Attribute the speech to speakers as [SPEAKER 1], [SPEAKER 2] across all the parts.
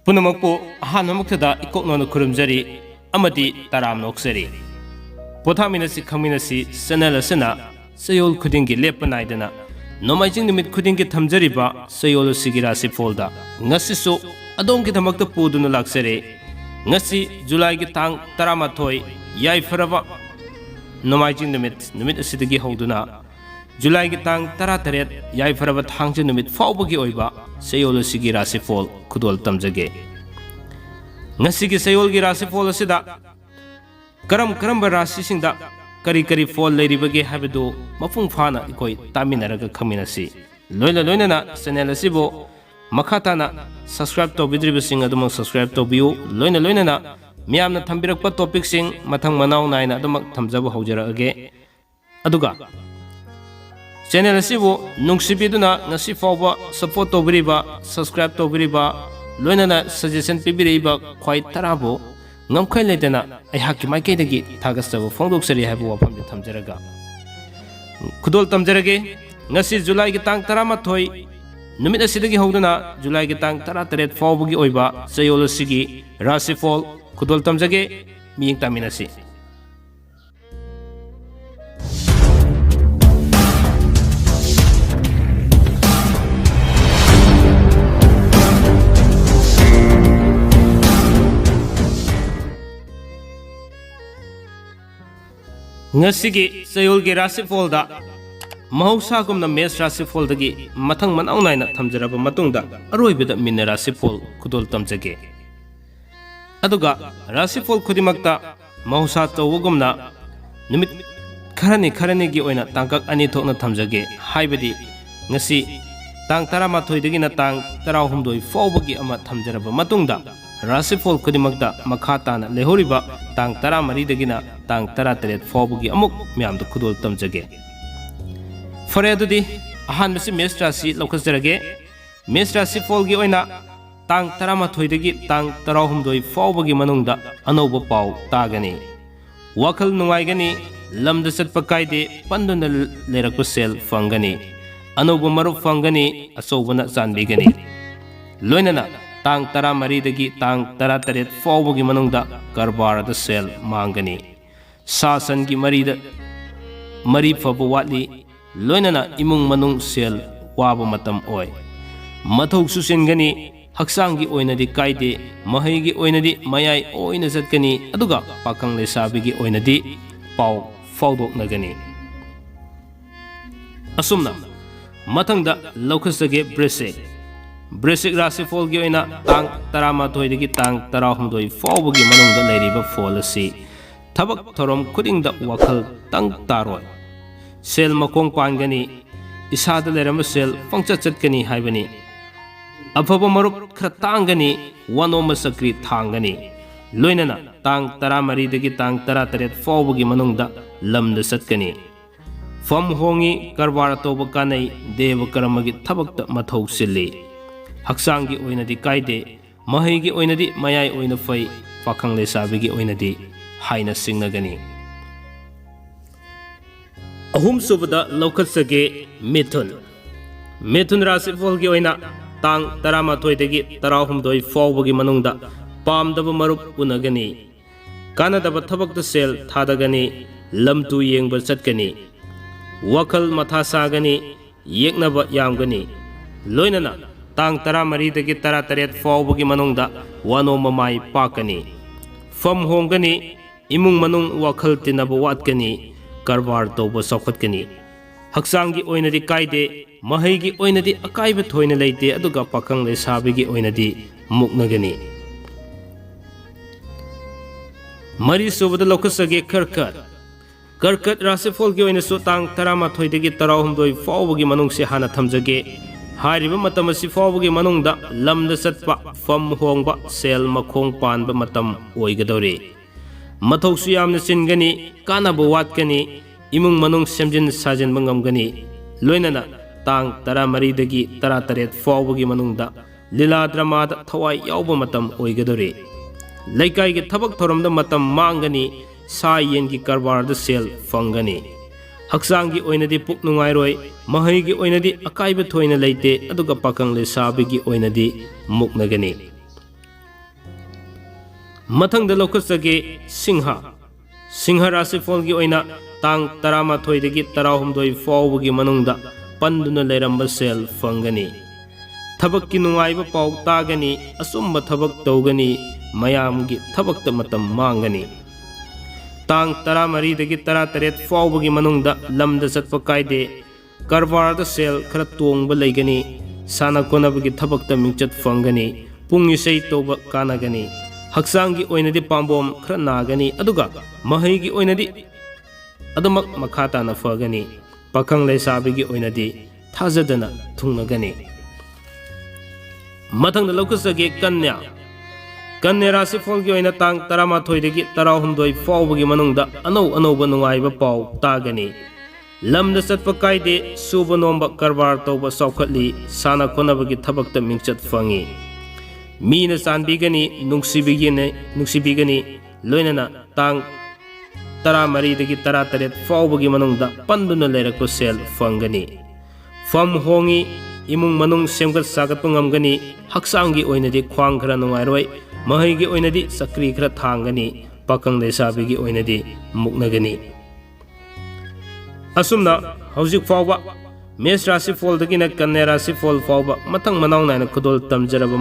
[SPEAKER 1] पुनमकपु अहानमक्तदा इकोकनोन खुरुमजरी अमदी Taram नोक्सरी पोथामिनसी खमिनसी channel असना सयोल खुदिंगी लेप नाइदना नोमाइजिंग निमित खुदिंगी थमजरिबा सयोल सिगी राशि फोलदा ngasisu adongi dhamakta puduna laksare ngasi जुलाई की तांग 13 याई फरबा नोमाइजिंग निमित असिदगी हौदुना जुलाई की तांग 13 याई फरबा थांगजे निमित फाउबगी ओइबा सयोल सिगी राशि फोल खुदोल तमजगे ngasi की सयोल की राशि फोल असिदा करम राशि सिंगदा करी फोल लेरिबगे हाबदो मफुंग फाना इकोई तामिनरगा खमिनसी लोइना चैनल असिबो मखाताना सब्सक्राइब तौबिद्रिबसिंग अदुमक सब्सक्राइब तौबियु लोइना मियामना थंबिरकपा टॉपिक सिंग मथंग मनाव नायना अदुमक थमजब हौजरगे अदुगा चैनल असिबो नुंगसिबिदुना ngasi फावबा सपोर्ट तौबिरिबा सब्सक्राइब तौबिरिबा लोइना सजेशन पिबिरिबा ख्वाइ तराबो ngамखै लेतना अहाकि माइकेदगी थागसबो फोंदोक्सरी हाबो वफम थमजरगा खुदोल तमजरगे ngasi जुलाई की तांग 13 नुमित असिदगी हौदना जुलाई की तांग 13 फावबगी ओइबा सयोल सिगी राशिफॉल खुदोल तमजगे मियंग तामिनसी ngasi सयोल की राशिफॉल दा महौसागुमना मेष राशिफॉल दगी मथंग मनाव नायना थमजरब मतुंगदा अरोइबदा मिन राशिफॉल खुदोल तमजगे अदुगा राशिफॉल खुदिमक्ता महौसा तौगुमना निमित खरनी गी ओइना तांकक अनि थोकना थमजगे हाइबदी ngasi तांग 13 दगिना तांग 13 फावबगी अमा थमजरब मतुंगदा राशिफॉल खुदिमक्ता मखाताना लेहोरिबा तांग 13 दगिना तांग 13 फावबगी अमुक म्यामदा खुदोल तमजगे फरे अदुदी अहानबसी मेष राशि लौखजरगे मेष राशि फॉलगी ओइना तांग 13 दगी तांग 13 फावबगी मनुंगदा अनौब पाव तागनी वखल नुंगाइगनी लमद चटप कायदे पंदुना लेरक सेल फंगनी अनौब मरुप फंगनी अचौबना चांबिगनी लोइनना तांग 13 दगी तांग 13 फावबगी मनुंगदा करबारद सेल मांगनी सासन की मरी फब वाली लोइनना इमुंग मनुंग सेल वाब मतम ओय मथौ सुसिनगनी हक्सांगी ओइनदी कायदे महैगी ओइनदी मयाय ओइना जतकनी अदुगा पाखंग लेसाबिगी ओइनदी पाव फावदोकनगनी असुमना मथंगदा लौखसगे ब्रेसिक राशिफॉल की ओइना तांग 13 दगी तांग 13 फावबगी मनुंगदा लेरिबा फॉल असि थबक थरम खुदिंगदा वखल तंग तारोय सेल मकोंग पांगनी इसाद लेरम सेल पंक्चर चटकनी हाइबनी अफब मरुप खर तांगनी वनोम सक्री थांगनी लोइनना तांग 13 दगी तांग 13 फावबगी मनुंगदा लमद चटकनी फम होंगी करबार तोब कानै देव कर्मगी थबक्त मथौ सिल्ली हक्सांगी ओइनदी कायदे महैगी ओइनदी मयाय ओइना फै पाखंग लेसाबिगी ओइनदी हाइना सिंगनगनी अहुम सुबदा लौखसगे मिथुन राशिफॉल की ओइना तांग 13 दगी 13 फावबगी मनुंगदा पामदब मरुप उनगनी कानदब थबक्त सेल थादगनी लमतु येंब चटकनी वखल मथा सागनी येकनब यामगनी लोइनना तांग 13 दगी 13 फावबगी मनुंगदा वनो ममाई पाकनी फम होंगनी इमुंग मनुंग वखल तिनब वातकनी करबार तौब सौखतकनी हक्सांगी ओइनदी कायदे महैगी ओइनदी अकाइब थोइना लेते अदुगा पाखंग लेसाबिगी ओइनदी मुक्नगनी मरी सुबद लौखसगे कर्कट राशिफॉल की ओइनसु तांग 13 दगी 13 फावबगी मनुंगसे हाना थमजगे हारिबा मतम असि फावबगी मनुंगदा लमद चटपा फम होंगबा सेल मखोंग पानबा मतम ओइगदौरे मथौसु यामना चिनगनी कानाब वातकनी इमुंग मनुंग सेमजिन साजिनबा ngamgani लोइनना तांग 13 दगी 13 फावबगी मनुंगदा लीला ड्रामादा थवाई यावबा मतम ओइगदौरे लैकाइगी थबक थोरमदा मतम मांगनी सा येनगी करबारदा सेल फंगनी हक्सांगी ओइनदी पुक नुंगाइरोय महैगी ओइनदी अकाइब थोइना लेते अदुगा पाखंग लेसाबिगी ओइनदी मुक्नगनी ꯃꯊꯪꯗ ꯂꯧꯈꯠꯆꯒꯦ ꯁꯤꯡꯍ ꯁꯤꯡꯍ ꯔꯥꯁꯤꯐꯣꯜꯒꯤ ꯑꯣꯏꯅ ꯇꯥꯡ 13ꯗꯒꯤ 16 ꯐꯥꯎꯕꯒꯤ ꯃꯅꯨꯡꯗ ꯄꯟꯗꯨꯅ ꯂꯩꯔꯝꯕ ꯁꯦꯜ ꯐꯪꯒꯅꯤ ꯊꯕꯛꯀꯤ ꯅꯨꯡꯉꯥꯏꯕ ꯄꯥꯎ ꯇꯥꯒꯅꯤ ꯑꯆꯨꯝꯕ ꯊꯕꯛ ꯇꯧꯒꯅꯤ ꯃꯌꯥꯝꯒꯤ ꯊꯕꯛꯇ ꯃꯇꯝ ꯃꯥꯡꯒꯅꯤ ꯇꯥꯡ 13ꯗꯒꯤ 18 ꯐꯥꯎꯕꯒꯤ ꯃꯅꯨꯡꯗ ꯂꯝꯗ ꯆꯠꯄ ꯀꯥꯏꯗꯦ ꯀꯔꯕꯥꯔꯗ ꯁꯦꯜ ꯈꯔ ꯇꯣꯡꯕ ꯂꯩꯒꯅꯤ ꯁꯥꯟꯅ ꯈꯣꯠꯅꯕꯒꯤ ꯊꯕꯛꯇ ꯃꯤꯡꯆꯠ ꯐꯪꯒꯅꯤ ꯄꯨꯡ ꯏꯁꯩ ꯇꯧꯕ ꯀꯥꯟꯅꯒꯅꯤ ꯍꯛꯆꯥꯡꯒꯤ ꯑꯣꯏꯅꯗꯤ ꯄꯥꯝꯕꯣꯝ ꯈꯔ ꯅꯥꯒꯅꯤ ꯑꯗꯨꯒ ꯃꯍꯩꯒꯤ ꯑꯣꯏꯅꯗꯤ ꯑꯗꯨꯃꯛ ꯃꯈꯥ ꯇꯥꯅ ꯐꯒꯅꯤ ꯄꯥꯈꯪ ꯂꯩꯁꯥꯕꯤꯒꯤ ꯑꯣꯏꯅꯗꯤ ꯊꯥꯖꯗꯅ ꯊꯨꯡꯅꯒꯅꯤ ꯃꯊꯪꯗ ꯂꯧꯈꯠꯆꯒꯦ ꯀꯟꯌꯥ ꯀꯟꯌꯥ ꯔꯥꯁꯤꯐꯣꯜꯒꯤ ꯑꯣꯏꯅ ꯇꯥꯡ 13ꯗꯒꯤ 16 ꯐꯥꯎꯕꯒꯤ ꯃꯅꯨꯡꯗ ꯑꯅꯧꯕ ꯅꯨꯡꯉꯥꯏꯕ ꯄꯥꯎ ꯇꯥꯒꯅꯤ ꯂꯝꯗ ꯆꯠꯄ ꯀꯥꯏꯗꯦ ꯁꯨꯕ ꯅꯣꯝꯕ ꯀꯔꯕꯥꯔ ꯇꯧꯕ ꯆꯥꯎꯈꯠꯂꯤ ꯁꯥꯟꯅ ꯈꯣꯠꯅꯕꯒꯤ ꯊꯕꯛꯇ ꯃꯤꯡꯆꯠ ꯐꯪꯏ ꯃꯤꯅ ꯆꯥꯟꯕꯤꯒꯅꯤ ꯅꯨꯡꯁꯤꯕꯤꯒꯅꯤ ꯂꯣꯏꯅꯅ ꯇꯥꯡ 13ꯗꯒꯤ 18 ꯐꯥꯎꯕꯒꯤ ꯃꯅꯨꯡꯗ ꯄꯟꯗꯨꯅ ꯂꯩꯔꯛꯄ ꯁꯦꯜ ꯐꯪꯒꯅꯤ ꯐꯝ ꯍꯣꯡꯏ इमुंग मनुंग सेमगत सागत ngमगनी हक्सांगी ओइनदि ख्वांग खरा नुंगाइरोय महैगी ओइनदि सक्री खरा थांगनी पाकंग लेसाबिगी ओइनदि मुक्नगनी असुमना हौजिक फावबा मेष राशि फोल दगिना कन्या राशि फोल फावबा मथंग मनाव नायना खुदोल तमजरबा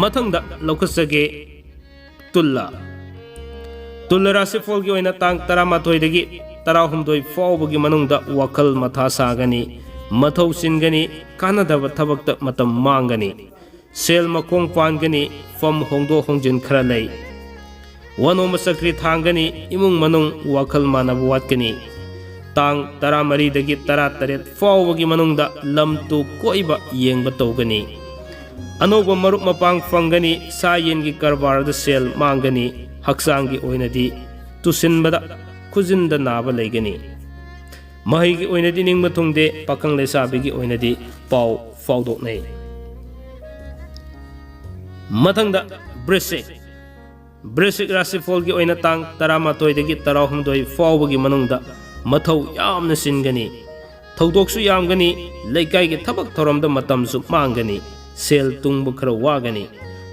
[SPEAKER 1] मथंगदा लौखसगे तुल्ला राशि फोल की ओइना तांग 13 दगी 16 फावबगी मनुंगदा वखल मथा सागनी मथौ सिनगनी कानदब थबकत मतम मांगनी सेल मखोंग पानगनी फम होंदो होंजिन खरा लै वनोम सक्री थांगनी इमुंग मनुंग वखल मानब वातकनी तांग 13 दगी 18 फावबगी मनुंगदा लमतु कोइबा येंगबा तौगनी अनोब मरुप मपांग फंगनी सायेनगी करबारद सेल मांगनी हक्सांगी ओइनदी तुसिनबदा खुजिनदा नाबा लैगनी महैगी ओइनदी निंगबा थुंगदे पाकंग लेसाबिगी ओइनदी पाव फावदोकनै मथंगदा वृश्चिक राशि फोलगी ओइना तांग 13 दगी 16 फावबगी मनुंगदा मथौ यामना सिनगनी थौदोकसु यामगनी लैकाइगी थबक थौरमदा मतमसु मांगनी सेल तुंगबा खरा वागनी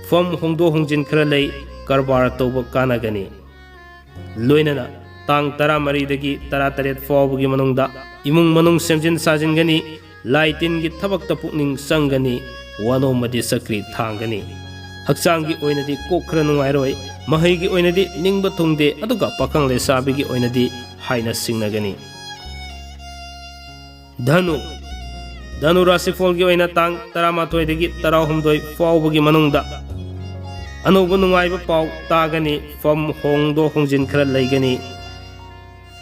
[SPEAKER 1] फम होंदो होंजिन खरा लै करबार तौबा कानागनी लोइनना तांग 13 दगी 18 फावबगी मनुंगदा इमुंग मनुंग सेमजिन साजिनगनी लाइटिनगी थबकता पुकनिंग संगनी वनोमदी सक्री थांगनी हक्सांगी ओइनदी कोक खरा नुंगाइरोय महैगी ओइनदी निंगबा थुंगदे अदुगा पाकंग लेसाबिगी ओइनदी हाइना सिंगनगनी धनु राशि फोलगी ओइना तांग 13 दगी 16 फावबगी मनुंगदा अनौबा नुंगाइबा पाव तागनी फम होंदो होंजिन खरा लैगनी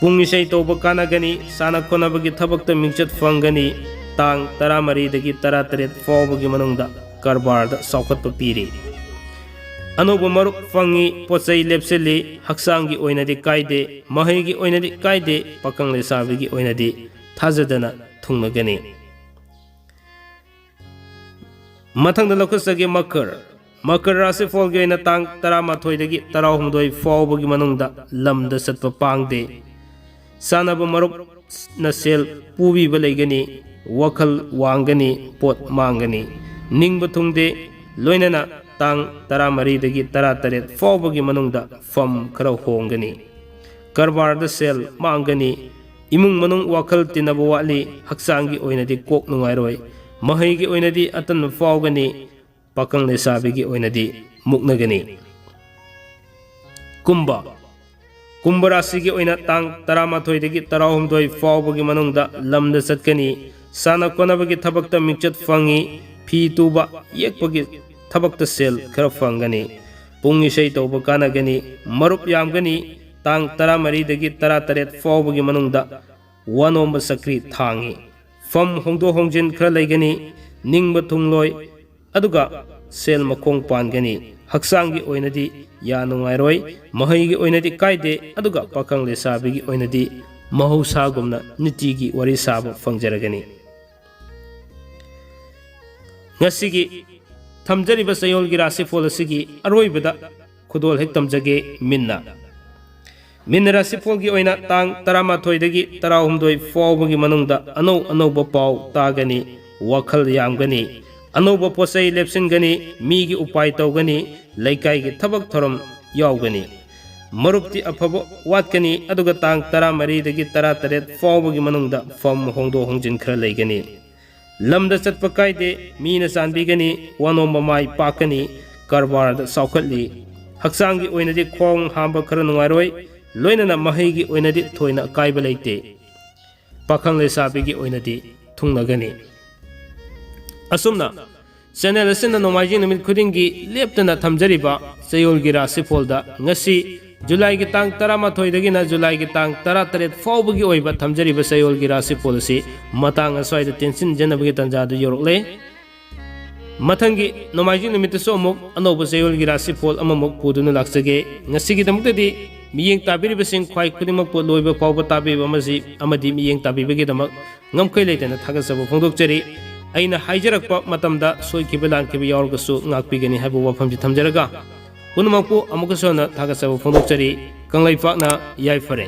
[SPEAKER 1] पुंग इसै तौबा कानागनी साना खोनाबगी थबकता मिंचत फंगनी तांग 13 दगी 18 फावबगी मनुंगदा करबारदा सौखतपा पीरी अनौबा मरुप फंगी पोचै लेपसेली हक्सांगी ओइनदी कायदे महैगी ओइनदी कायदे पाकंग लेसाबिगी ओइनदी थाजदना थुंगनगनी मथंगदा लौखसगे मकर राशि फोलगी ओइना तांग 13 दगी 16 फावबगी मनुंगदा लमदा चटपा पांगदे सानबा मरुप न सेल पुबीबा लैगनी वखल वांगनी पोत मांगनी निंगबा थुंगदे लोइनना तांग 13 दगी 18 फावबगी मनुंगदा फम खरा होंगनी करबारदा सेल मांगनी इमुंग मनुंग वखल तिनबा वाली हक्सांगी ओइनदी कोक नुंगाइरोय महैगी ओइनदी अतन फावगनी पाकंग लेसाबिगी ओइनदी मुक्नगनी कुंभ राशि की ओइना तांग 13 दगी 16 फावबगी मनुंगदा लमदा चटकनी साना कोनाबगी थबकता मिंचत फंगी फी तुबा येकपगी थबकता सेल खरा फंगनी पुंग इसै तौबा कानागनी मरुप यामगनी तांग 13 दगी 18 फावबगी मनुंगदा वनोंबा सक्री थांगी फम होंदो होंजिन खरा लैगनी निंगबा थुंगलोय अदुगा सेल मखोंग पानगनी हक्सांगी ओइनदी या नुंगाइरोय महैगी ओइनदी कायदे अदुगा पाकंग लेसाबिगी ओइनदी महौसागुमना नितिगी वरी साब फंगजरगनी ngasiगी thamjariba sayolgi rasi fol asigi aroibada khudol hek tamjage minna rasi folgi oina tang 13 dagi 16 fawbagi manungda anau ba paw tagani wakhal yamgani अनौब पोसई लेप्सिनगनी मीगी उपाय तौगनी लैकाई थबक थोरम यावगनी मरुप्ति अफब वाटकनी अदुगा तांग 13 दगी 13 फावबगी मनुंगदा फम होंदो होंजिन खरा लेगनी लमदा चटप कायदे मीना चांबीगनी वनो ममाई पाकनी कारबार साउखटली हक्सांगी ओइनदी खोंग हांब खरा नुंगारोय लोइनना महैगी ओइनदी थोइना कायबा लेते पाखंग लेसाबीगी ओइनदी थुंगनगनी असुमना चैनल असिना नोमाइजिंग नुमित खुदिंगी लेप्तना थमजरिबा चयोलगी राशिफोलदा ngasi जुलाई की तांग 13 जुलाई की तांग 13 फाउबगी ओइबा थमजरिबा चयोलगी राशिफोल असि मतांग अस्वाइदा टेंशन जनबगी तंजादु योरकले मथंगी नोमाइजिंग नुमितसो अमुक अनौबा चयोलगी राशिफोल अममुक पुदुना लाक्सगे ngasiगी दमक्तदी मियेंग ताबिरिबसिंग ख्वाइ खुदिमक पो लोइबा फाउबा ताबिबा मसि अमदि मियेंग ताबिबगी दमक ngamkhoi leitana thagasaba phongdokchari aina haijarakkpa matamda soikiba lankiba yaurgasu ngakpigani haibu wafamji thamjaraga punumakpu amukasona thagasaba phongdokchari kanglai pakna yai fare।